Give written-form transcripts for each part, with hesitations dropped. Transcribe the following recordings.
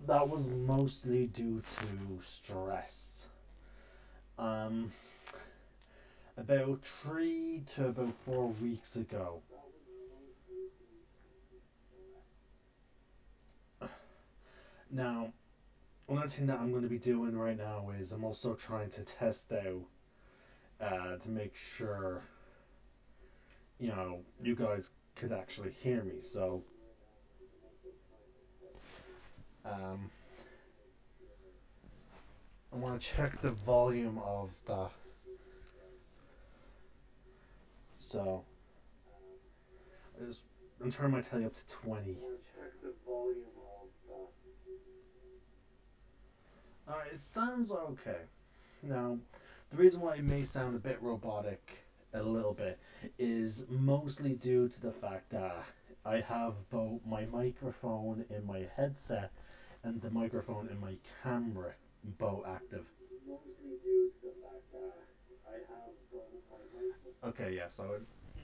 that was mostly due to stress. Um, about 3 to about 4 weeks ago. Now, one thing that I'm going to be doing right now is I'm also trying to test out to make sure you guys could actually hear me. So um, I want to check the volume of the. So I'm turning my telly up to 20. Alright, it sounds okay. Now, the reason why it may sound a bit robotic, a little bit, is mostly due to the fact that I have both my microphone in my headset and the microphone in my camera both active. Okay, yeah, so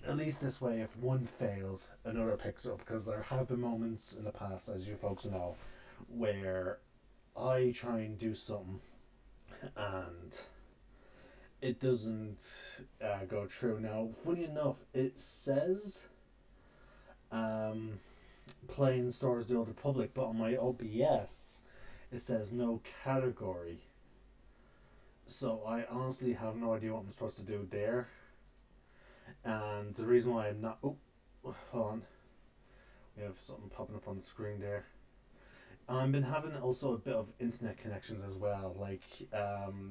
at least this way, if one fails, another picks up. Because there have been moments in the past, as you folks know, where I try and do something and it doesn't go through. Now, funny enough, it says um, playing stores the other public, but on my OBS, it says no category. So I honestly have no idea what I'm supposed to do there. And the reason why I'm not. Oh, hold on. We have something popping up on the screen there. I've been having also a bit of internet connections as well. Like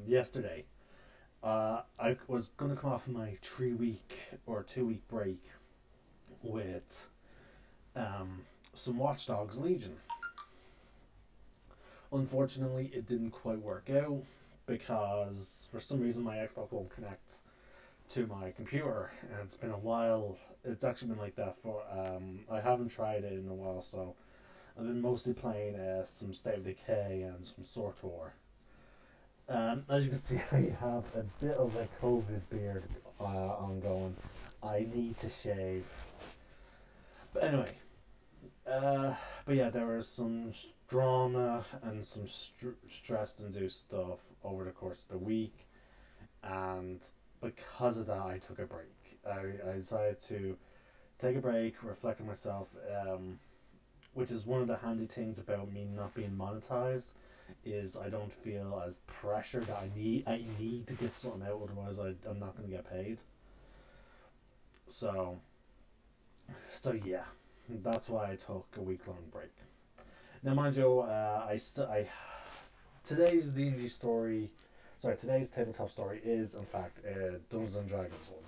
yesterday, I was gonna come off my 3 week or 2 week break with um, some Watch Dogs Legion. Unfortunately, it didn't quite work out because for some reason my Xbox won't connect to my computer, and it's been a while. It's actually been like that for. I haven't tried it in a while, so I've been mostly playing some State of Decay and some SWTOR. As you can see, I have a bit of a COVID beard ongoing. I need to shave. But anyway, but yeah, there was some drama and some stress-induced stuff over the course of the week, and because of that, I took a break. I decided to take a break, reflect on myself, which is one of the handy things about me not being monetized. Is I don't feel as pressured that I need to get something out, otherwise I'm not going to get paid. So yeah, that's why I took a week long break. Now, mind you, I today's D&D story, sorry, today's tabletop story is in fact a Dungeons and Dragons one.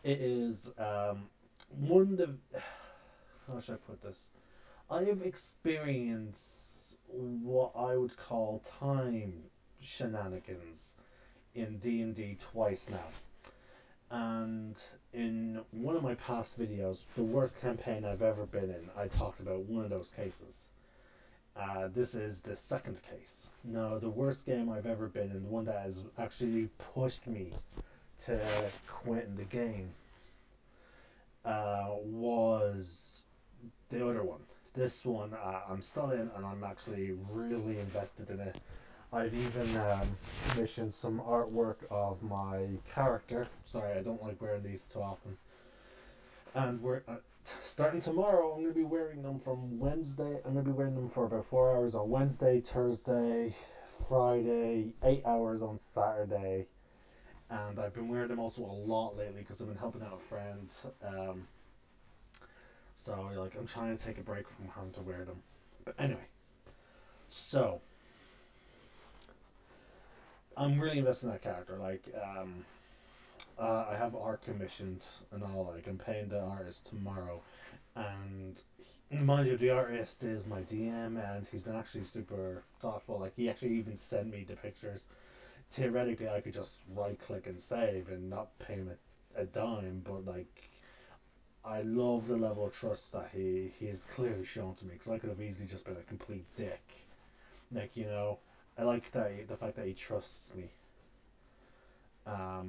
It is one of the how should I put this? I have experienced what I would call time shenanigans in D&D twice now. And in one of my past videos, the worst campaign I've ever been in, I talked about one of those cases. This is the second case. Now, the worst game I've ever been in, the one that has actually pushed me to quitting the game, was the other one. This one, I'm still in, and I'm actually really invested in it. I've even commissioned some artwork of my character. Sorry, I don't like wearing these too often. And we're starting tomorrow. I'm going to be wearing them from Wednesday. I'm going to be wearing them for about 4 hours on Wednesday, Thursday, Friday, 8 hours on Saturday. And I've been wearing them also a lot lately because I've been helping out a friend. So like I'm trying to take a break from having to wear them. But anyway, so I'm really invested in that character. Like I have art commissioned and all. Like I'm paying the artist tomorrow, and mind you, the artist is my DM, and he's been actually super thoughtful. Like he actually even sent me the pictures. Theoretically, I could just right click and save and not pay him a dime, but like I love the level of trust that he has clearly shown to me, because I could have easily just been a complete dick. Like I like the fact that he trusts me. Now,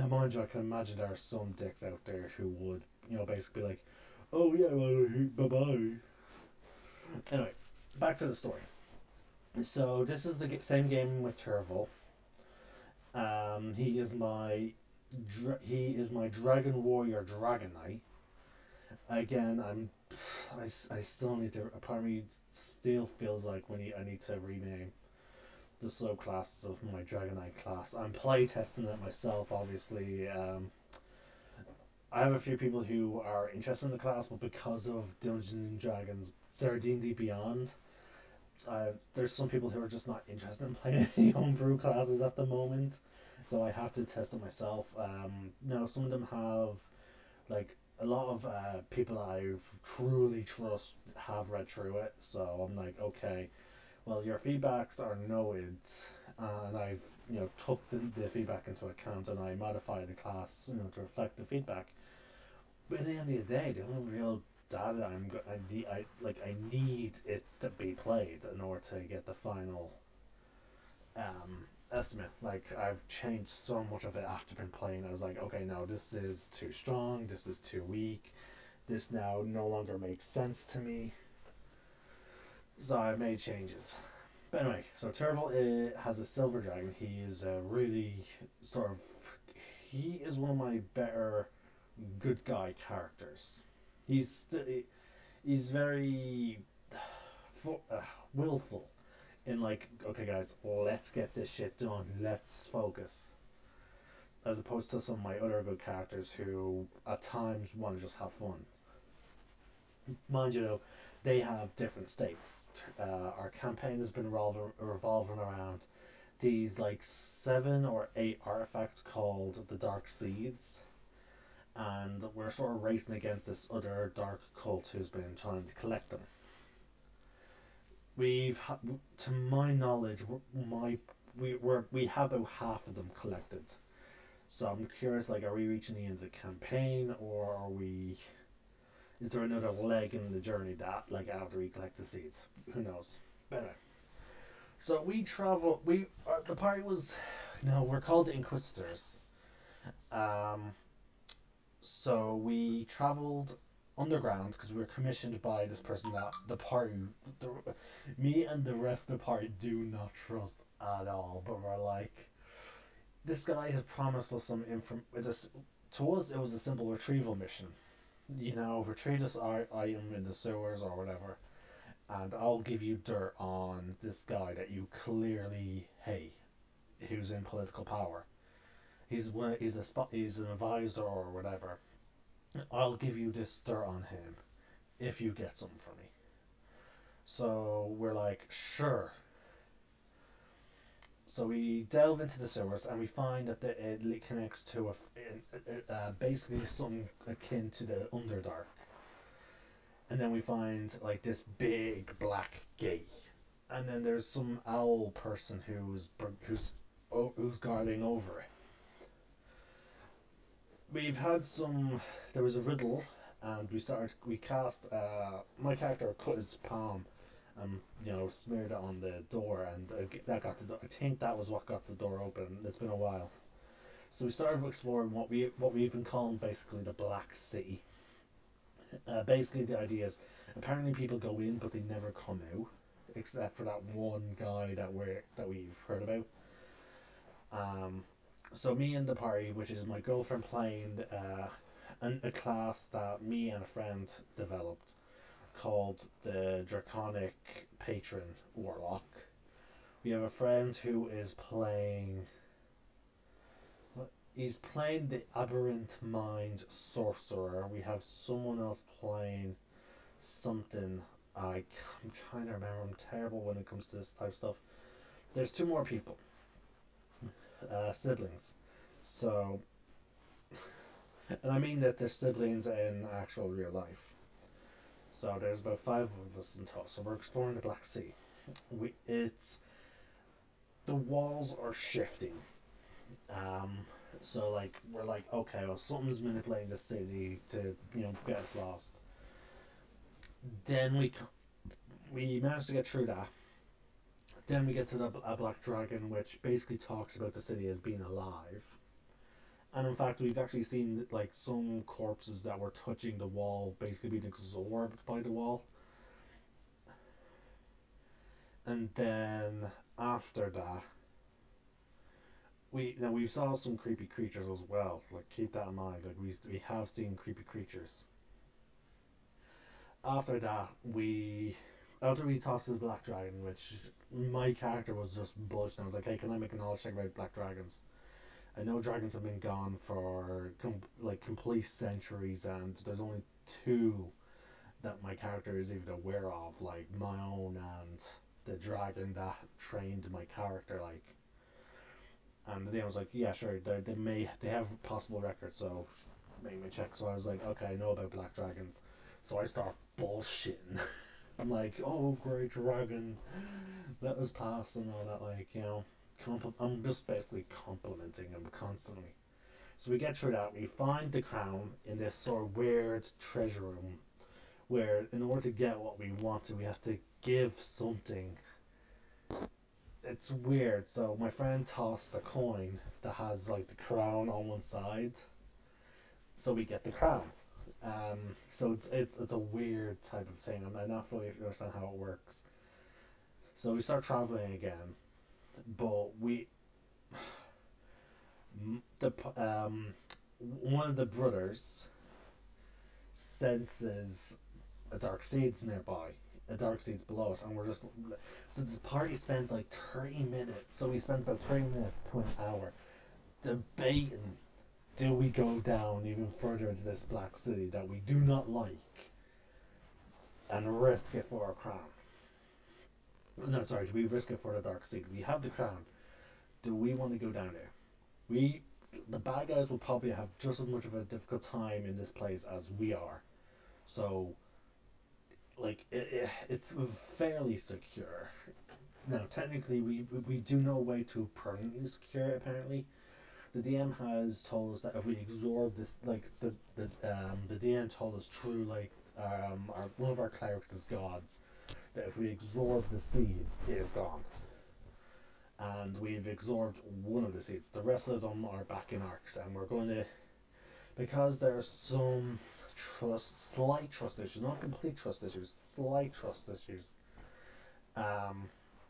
mind you, I can imagine there are some dicks out there who would, basically be like, "Oh yeah, well, bye bye." Anyway, back to the story. So this is the same game with Turville. He is my Dragon Warrior Dragon Knight. Again, I still need to. A part of me still feels like I need to rename the subclasses of my Dragon Knight class. I'm playtesting it myself, obviously. I have a few people who are interested in the class, but because of Dungeons and Dragons, sorry, D&D Beyond, there's some people who are just not interested in playing any homebrew classes at the moment. So I have to test it myself. No, some of them have like a lot of people I truly trust have read through it. So I'm like, okay, well, your feedbacks are noted, and I've took the feedback into account, and I modify the class to reflect the feedback. But at the end of the day, the only real data I need it to be played in order to get the final estimate. Like I've changed so much of it after been playing. I was like, okay, no, this is too strong. This is too weak. This now no longer makes sense to me. So I made changes. But anyway, so Turville has a silver dragon. He is a really sort of. He is one of my better good guy characters. He's he's very willful in like, okay, guys, let's get this shit done. Let's focus. As opposed to some of my other good characters who at times want to just have fun. Mind you, though, they have different stakes. Our campaign has been revolving around these like 7 or 8 artifacts called the Dark Seeds, and we're sort of racing against this other dark cult who's been trying to collect them. To my knowledge, we have about half of them collected. So I'm curious, like, are we reaching the end of the campaign, or are we? Is there another leg in the journey that, like, after we collect the seeds? Who knows? Better. So we travel. The party was, no, we're called the Inquisitors. Um, so we traveled underground because we were commissioned by this person that the party, the, me and the rest of the party do not trust at all. But we're like, this guy has promised us some info. To us, it was a simple retrieval mission. Retrieve this item in the sewers or whatever, and I'll give you dirt on this guy that you clearly hate, who's in political power. He's an advisor or whatever. I'll give you this dirt on him if you get something for me. So we're like, sure. So we delve into the sewers and we find that it connects to basically something akin to the Underdark. And then we find like this big black gate, and then there's some owl person who's guarding over it. We've had some. There was a riddle, and We cast. My character cut his palm, and smeared it on the door, and that got the door. I think that was what got the door open. It's been a while, so we started exploring what we've been calling basically the Black City. Basically, the idea is apparently people go in, but they never come out, except for that one guy that we've heard about. Um, so me and the party, which is my girlfriend playing a class that me and a friend developed called the Draconic Patron Warlock. We have a friend who is playing. He's playing the Aberrant Mind Sorcerer. We have someone else playing something. I'm trying to remember. I'm terrible when it comes to this type of stuff. There's 2 more people, siblings. So, and I mean that they're siblings in actual real life. So there's about 5 of us in total. So we're exploring the Black Sea. It's the walls are shifting. Um, so like we're like, okay, well, something's manipulating the city to get us lost. Then we managed to get through that. Then we get to a black dragon, which basically talks about the city as being alive. And in fact, we've actually seen like some corpses that were touching the wall, basically being absorbed by the wall. And then after that, we saw some creepy creatures as well. Like keep that in mind. Like we have seen creepy creatures. After that, after we talked to the black dragon, which my character was just budged. And I was like, hey, can I make a knowledge check about black dragons? I know dragons have been gone for like complete centuries, and there's only two that my character is even aware of, like my own and the dragon that trained my character, like. And then I was like, yeah, sure, they have possible records, so make me check. So I was like, okay, I know about black dragons. So I start bullshitting. I'm like, oh, great dragon, let us pass and all that, like, I'm just basically complimenting him constantly. So we get through that. We find the crown in this sort of weird treasure room, where in order to get what we want to, we have to give something. It's weird. So my friend tossed a coin that has like the crown on one side, so we get the crown. So it's a weird type of thing. I'm not fully understand how it works. So we start traveling again, but the one of the brothers senses a dark seeds nearby, a dark seeds below us, and we're just so the party spends like 30 minutes. So we spent about 30 minutes to an hour debating: do we go down even further into this black city that we do not like and risk it for our crown? No, sorry, do we risk it for the dark seed? We have the crown. Do we want to go down there? We, the bad guys, will probably have just as much of a difficult time in this place as we are. So, like, it's fairly secure. Now, technically, we do know a way to permanently secure it, apparently. The DM has told us that if we absorb this, like, the DM told us through, like, one of our clerics is gods, that if we absorb the seed, it is gone. And we've absorbed one of the seeds. The rest of them are back in arcs, and we're going to, because there's some slight trust issues, not complete trust issues, slight trust issues.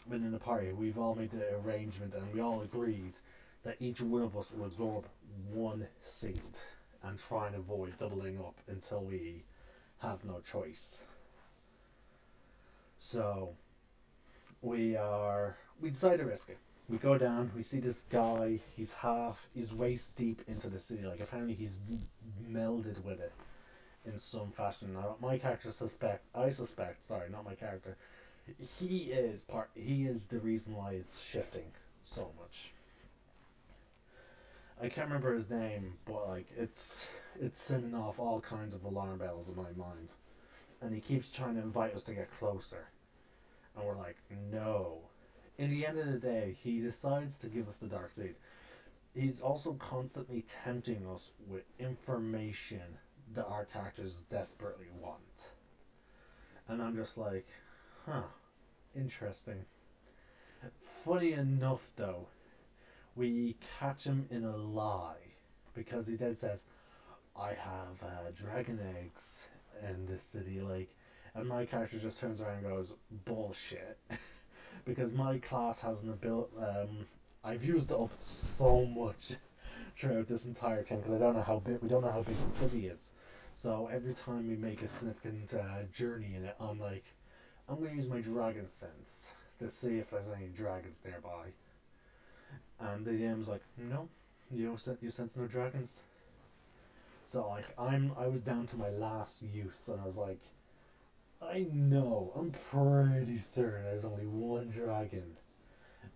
Within the party, we've all made the arrangement, and we all agreed that each one of us will absorb one seed and try and avoid doubling up until we have no choice. So we decide to risk it. We go down, we see this guy, he's waist deep into the city, like apparently he's melded with it in some fashion. Now my character sorry, not my character, he is the reason why it's shifting so much. I can't remember his name, but like it's sending off all kinds of alarm bells in my mind. And he keeps trying to invite us to get closer. And we're like, no. In the end of the day, he decides to give us the dark seed. He's also constantly tempting us with information that our characters desperately want. And I'm just like, huh, interesting. Funny enough, though, we catch him in a lie because he then says, I have dragon eggs in this city, like, and my character just turns around and goes, bullshit. Because my class has an ability. I've used it up so much throughout this entire thing because I don't know how big. We don't know how big the city is. So every time we make a significant journey in it, I'm like, I'm gonna use my dragon sense to see if there's any dragons nearby. And the DM's like, no, you sense no dragons. So like I was down to my last use, and I was like, I'm pretty certain there's only one dragon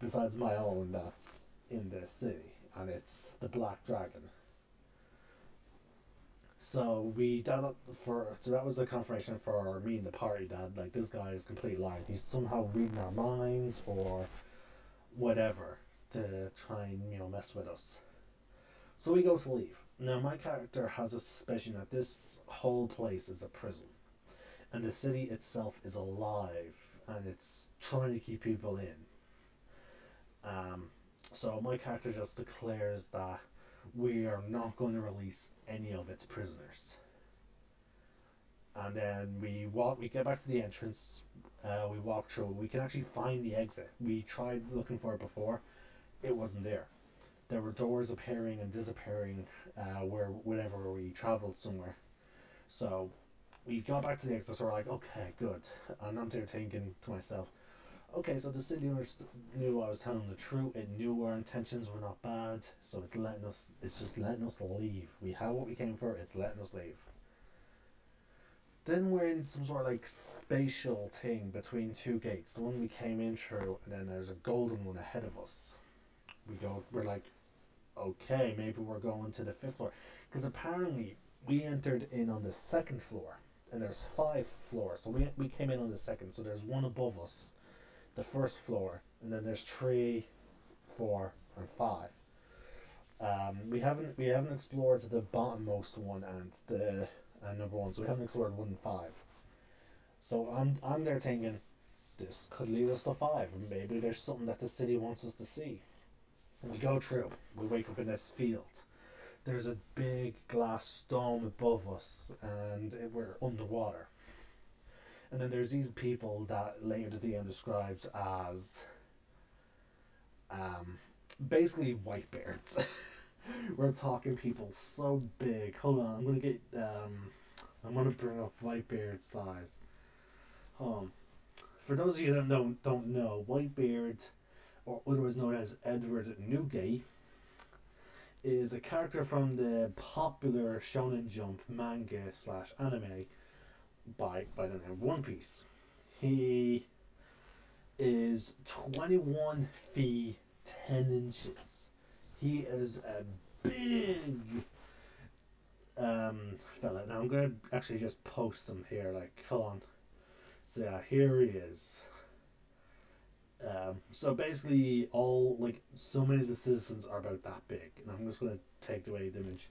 besides my own that's in this city, and it's the Black Dragon. So that was the confirmation for me and the party that like this guy is complete lying. He's somehow reading our minds or whatever to try and mess with us. So we go to leave. Now my character has a suspicion that this whole place is a prison, and the city itself is alive and it's trying to keep people in. Um, so my character just declares that we are not going to release any of its prisoners. And then we get back to the entrance. We walk through. We can actually find the exit. We tried looking for it before. It wasn't there. There were doors appearing and disappearing whenever we traveled somewhere. So we got back to the exit. So we're like, okay, good. And I'm there thinking to myself, okay, so the city knew I was telling the truth. It knew our intentions were not bad. So it's letting us. It's just letting us leave. We have what we came for. It's letting us leave. Then we're in some sort of like spatial thing between two gates. The one we came in through, and then there's a golden one ahead of us. We're like, okay, maybe we're going to the fifth floor. Because apparently we entered in on the second floor, and there's 5 floors. So we came in on the second, so there's one above us, the first floor, and then there's 3, 4, and 5. We haven't explored the bottommost one and the number one, so we haven't explored 1 and 5. So I'm there thinking this could lead us to 5, and maybe there's something that the city wants us to see. We go through. We wake up in this field. There's a big glass dome above us, and we're underwater. And then there's these people that later the DM describes as basically whitebeards. We're talking people so big. Hold on, I'm gonna bring up Whitebeard's size. For those of you that don't know, Whitebeard, or otherwise known as Edward Newgate, is a character from the popular Shonen Jump manga slash anime by the name of One Piece. He is 21 feet 10 inches. He is a big fella. Now I'm gonna actually just post him here. Like, hold on. So yeah, here he is. So basically, so many of the citizens are about that big, and I'm just gonna take away the image.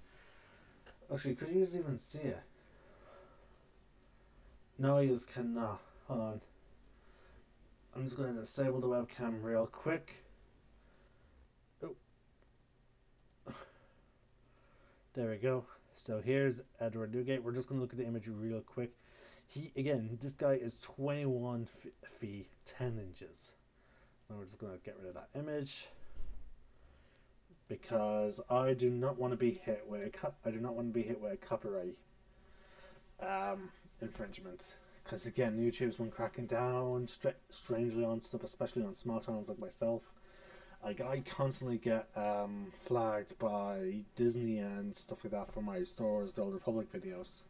Actually, could you even see it? No, you just cannot. Hold on. I'm just gonna disable the webcam real quick. Oh, there we go. So here's Edward Newgate. We're just gonna look at the image real quick. This guy is 21 feet 10 inches. Now we're just going to get rid of that image because I do not want to be hit with a copyright infringement. Because again, YouTube's been cracking down strangely on stuff, especially on small channels like myself. Like, I constantly get flagged by Disney and stuff like that for my Stores the Old Republic videos.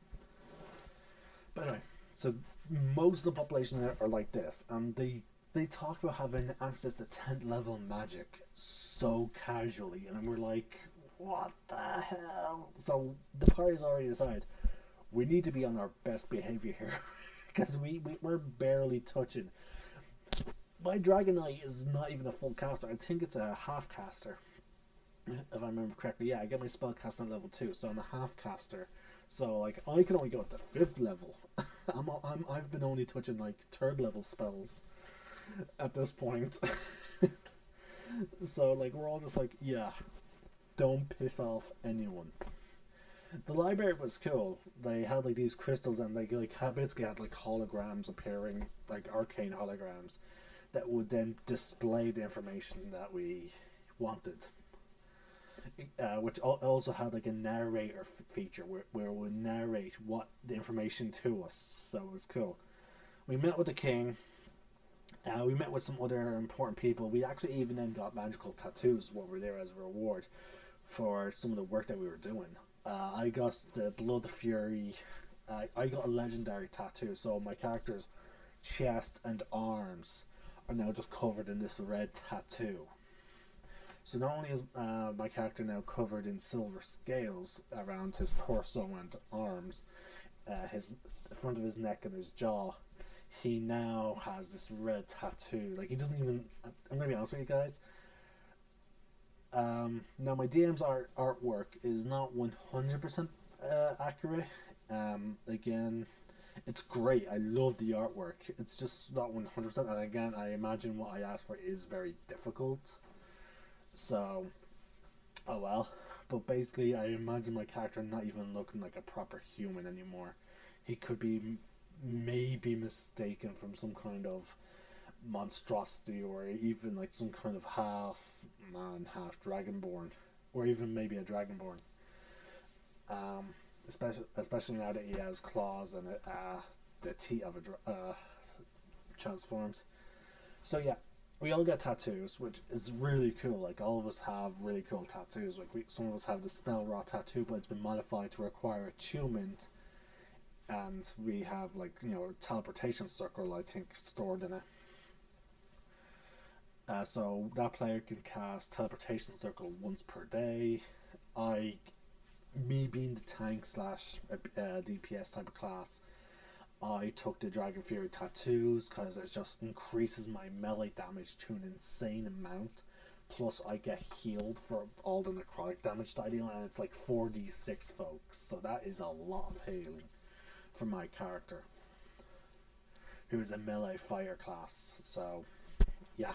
But anyway, so most of the population there are like this, and they talk about having access to 10th level magic so casually, and we're like, what the hell? So the party's already decided we need to be on our best behavior here because we're barely touching. My Dragon Knight is not even a full caster. I think it's a half caster, if I remember correctly. Yeah, I get my spell cast on level 2, so I'm a half caster. So like I can only go up to 5th level. I've been only touching like 3rd level spells at this point. So like we're all just like, yeah, don't piss off anyone. The library was cool. They had like these crystals, and they basically had like holograms appearing, like arcane holograms, that would then display the information that we wanted. Which also had like a narrator feature where it would narrate what the information to us. So it was cool. We met with the king. We met with some other important people. We actually even then got magical tattoos while we were there as a reward for some of the work that we were doing. I got the Blood Fury. I got a legendary tattoo, so my character's chest and arms are now just covered in this red tattoo. So not only is my character now covered in silver scales around his torso and arms, the front of his neck and his jaw, he now has this red tattoo. Like, he doesn't even... I'm going to be honest with you guys. Now, my DM's artwork is not 100% accurate. Again, it's great. I love the artwork. It's just not 100%. And again, I imagine what I asked for is very difficult. So, oh well. But basically, I imagine my character not even looking like a proper human anymore. he could be maybe mistaken from some kind of monstrosity, or even like some kind of half man, half dragonborn, or even maybe a dragonborn. Especially now that he has claws and the teeth of a transforms. So yeah, we all get tattoos, which is really cool. Like all of us have really cool tattoos. Like some of us have the spell raw tattoo, but it's been modified to require attunement, and we have like a teleportation circle I think stored in it. So that player can cast teleportation circle once per day. I, me being the tank slash DPS type of class, I took the Dragon Fury tattoos because it just increases my melee damage to an insane amount. Plus, I get healed for all the necrotic damage that I deal, and it's like 4d6, folks. So that is a lot of healing for my character, who is a melee fire class. So, yeah.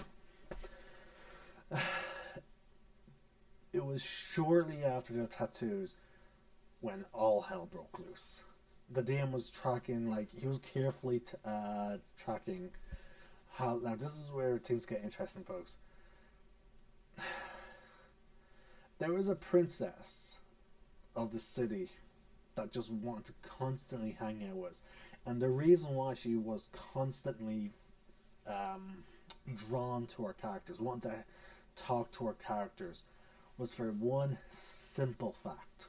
It was shortly after the tattoos when all hell broke loose. The DM was tracking, like, he was carefully tracking how. Now, this is where things get interesting, folks. There was a princess of the city that just wanted to constantly hang out with us. And the reason why she was constantly drawn to our characters, wanting to talk to our characters, was for one simple fact.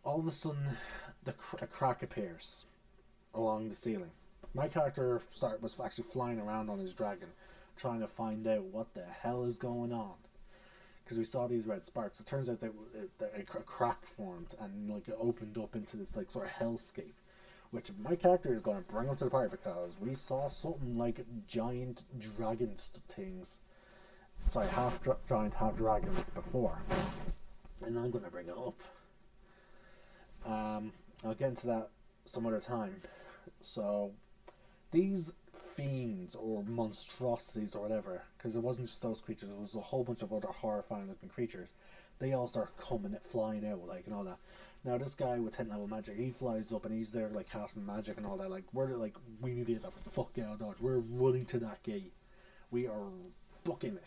All of a sudden, a crack appears along the ceiling. My character was actually flying around on his dragon, trying to find out what the hell is going on, because we saw these red sparks. It turns out that a crack formed and like it opened up into this like sort of hellscape, which my character is going to bring up to the party because we saw something like giant dragon things. Sorry, half giant, half dragons before, and I'm going to bring it up. I'll get into that some other time. So, these fiends or monstrosities or whatever, because it wasn't just those creatures, it was a whole bunch of other horrifying looking creatures. They all start coming at flying out, like, and all that. Now, this guy with 10th level magic, he flies up and he's there, like, casting magic and all that. Like, we need to get the fuck out of Dodge. We're running to that gate. We are booking it.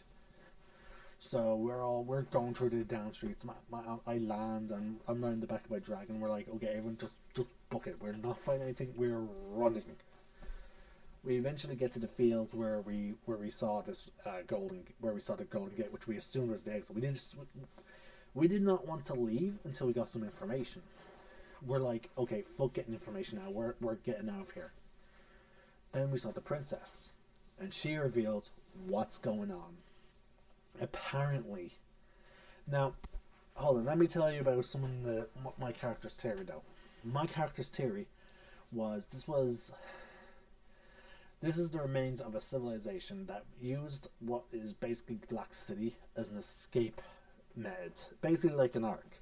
So we're going through the down streets. I land and I'm around the back of my dragon. We're like, okay, everyone just book it. We're not fighting anything. We're running. We eventually get to the fields where we saw this the golden gate, which we assumed was the exit. We did not want to leave until we got some information. We're like, okay, fuck getting information now. We're getting out of here. Then we saw the princess, and she revealed what's going on. Apparently, now, hold on. Let me tell you about my character's theory, though. My character's theory was this is the remains of a civilization that used what is basically Black City as an escape method, basically like an ark.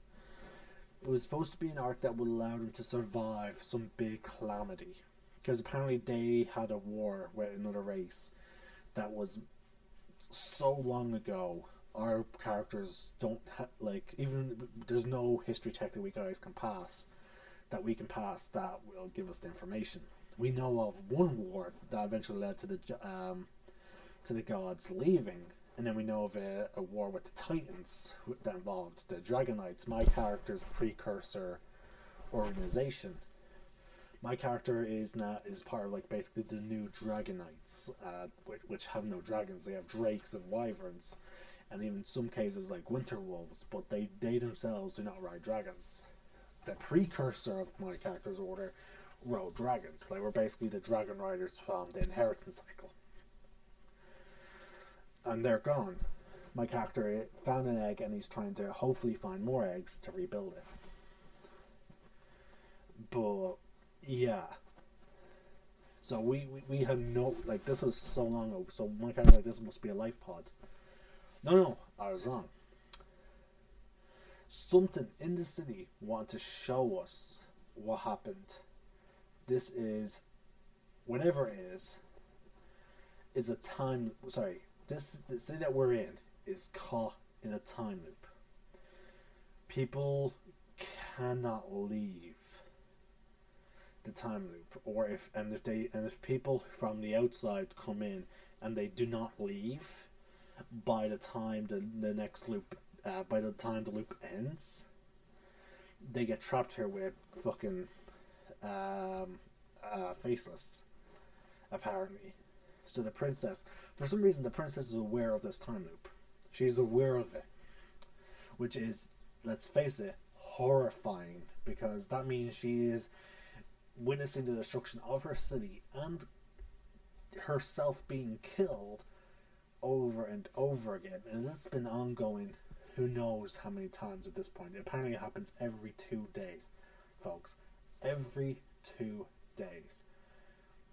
It was supposed to be an ark that would allow them to survive some big calamity, because apparently they had a war with another race that was so long ago. Our characters don't even there's no history check that we guys can pass that will give us the information. We know of one war that eventually led to the gods leaving, and then we know of a war with the Titans that involved the Dragon Knights, my character's precursor organization. My character is part of like basically the new Dragon Knights, which have no dragons. They have drakes and wyverns, and even in some cases like winter wolves. But they themselves do not ride dragons. The precursor of my character's order rode dragons. They were basically the dragon riders from the inheritance cycle, and they're gone. My character found an egg, and he's trying to hopefully find more eggs to rebuild it. But yeah. So we had no, like, this is so long ago, so my character like, this must be a life pod. No, I was wrong. Something in the city wanted to show us what happened. This is, whatever it is a time, the city that we're in is caught in a time loop. People cannot leave the time loop, or if people from the outside come in and they do not leave by the time the next loop, by the time the loop ends, they get trapped here with fucking faceless, apparently. So the princess, for some reason, the princess is aware of this time loop. She's aware of it, which is, let's face it, horrifying, because that means she is witnessing the destruction of her city and herself being killed over and over again. And it's been ongoing who knows how many times at this point. Apparently it happens every 2 days, folks. Every 2 days.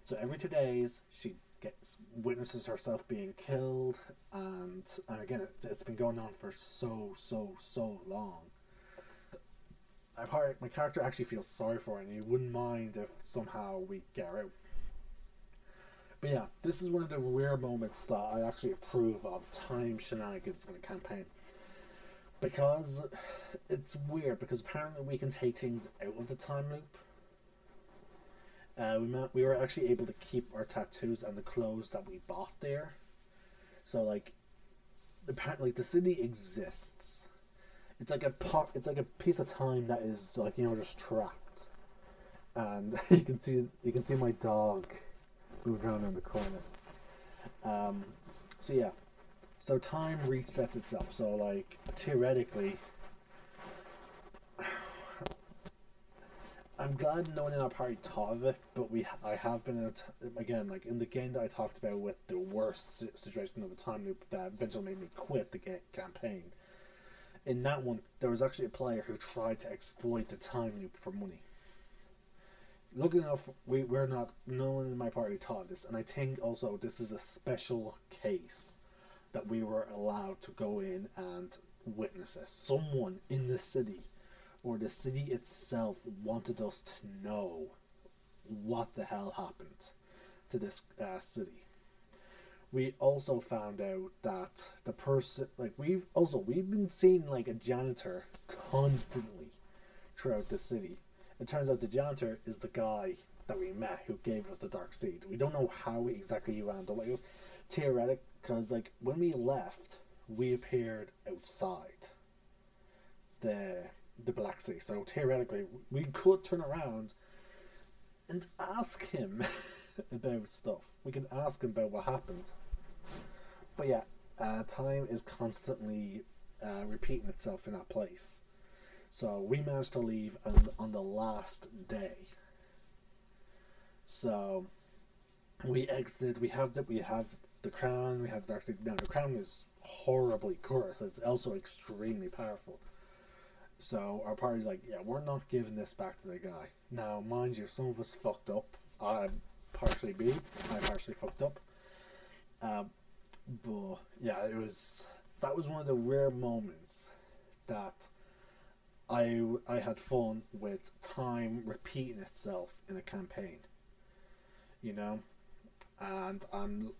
So every 2 days she witnesses herself being killed, and again it's been going on for so long. My character actually feels sorry for her, and he wouldn't mind if somehow we get her out. But yeah, this is one of the rare moments that I actually approve of time shenanigans in a campaign. Because it's weird, because apparently we can take things out of the time loop. We were actually able to keep our tattoos and the clothes that we bought there. So like, apparently the city exists. It's like a piece of time that is like, just trapped. And you can see my dog moving around in the corner. So yeah. So time resets itself. So like, theoretically, I'm glad no one in our party thought of it, but I have been again, like in the game that I talked about with the worst situation of a time loop that eventually made me quit the campaign. In that one, there was actually a player who tried to exploit the time loop for money. Luckily enough, no one in my party thought this, and I think also this is a special case that we were allowed to go in and witness it. Someone in the city, or the city itself, wanted us to know what the hell happened to this city. We also found out that the person, like we've been seeing like a janitor constantly throughout the city. It turns out the janitor is the guy that we met who gave us the dark seed. We don't know how exactly he wound up. Like, it was theoretic, because like when we left, we appeared outside the Black Sea. So theoretically, we could turn around and ask him about stuff. We could ask him about what happened. But yeah, time is constantly repeating itself in that place. So we managed to leave on the last day. So we exited. We have the crown. We have the dark seed. Now the crown is horribly cursed. It's also extremely powerful. So our party's like, yeah, we're not giving this back to the guy. Now, mind you, some of us fucked up. I partially fucked up. But yeah, that was one of the rare moments that I had fun with time repeating itself in a campaign. And I'm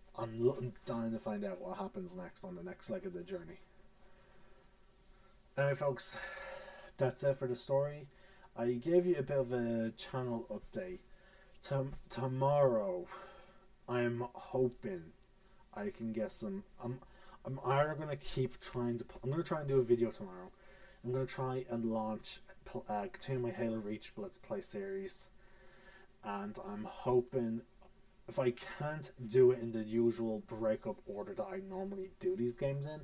dying to find out what happens next on the next leg of the journey. Anyway, folks, that's it for the story. I gave you a bit of a channel update. Tomorrow, I'm hoping I can get some. I'm either gonna keep trying to. I'm gonna try and do a video tomorrow. I'm gonna try and launch, continue my Halo Reach Let's Play series, and I'm hoping, if I can't do it in the usual breakup order that I normally do these games in,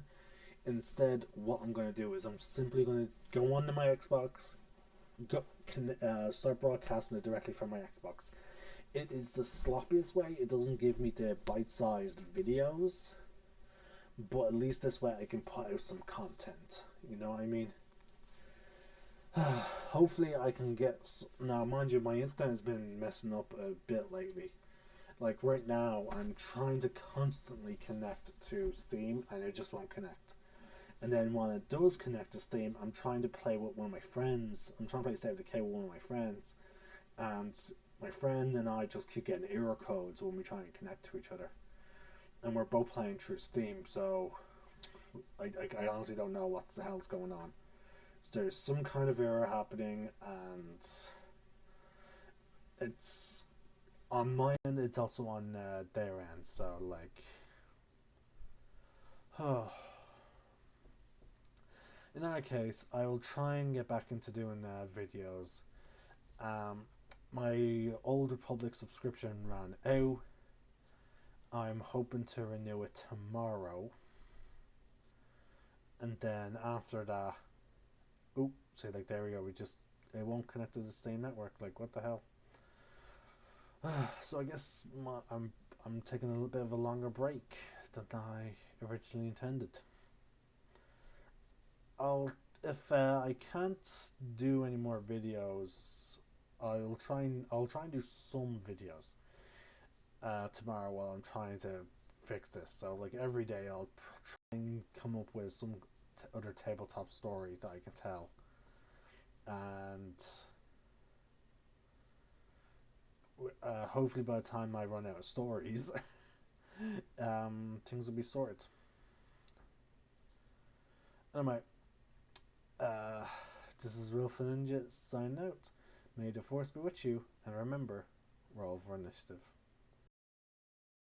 instead what I'm going to do is I'm simply going to go onto my Xbox, start broadcasting it directly from my Xbox. It is the sloppiest way. It doesn't give me the bite-sized videos, but at least this way I can put out some content. You know what I mean? Hopefully I can get... Now, mind you, my internet has been messing up a bit lately. Like right now, I'm trying to constantly connect to Steam, and it just won't connect. And then when it does connect to Steam, I'm trying to play with one of my friends. I'm trying to play State of Decay with one of my friends, and my friend and I just keep getting error codes when we try and connect to each other. And we're both playing through Steam, so I honestly don't know what the hell's going on. So there's some kind of error happening, and it's on my end. It's also on their end. So like, oh. In our case, I will try and get back into doing videos. Um, my Old Republic subscription ran out. I'm hoping to renew it tomorrow, and then after that, oh, see, like there we go. We just it won't connect to the same network. Like what the hell? So I guess I'm taking a little bit of a longer break than I originally intended. I'll if I can't do any more videos, I'll try and do some videos tomorrow while I'm trying to fix this. So like every day I'll try and come up with some other tabletop story that I can tell, and hopefully by the time I run out of stories, things will be sorted. Anyway, uh, this is Wilf Ninja signing out. May the force be with you, and remember, roll for initiative.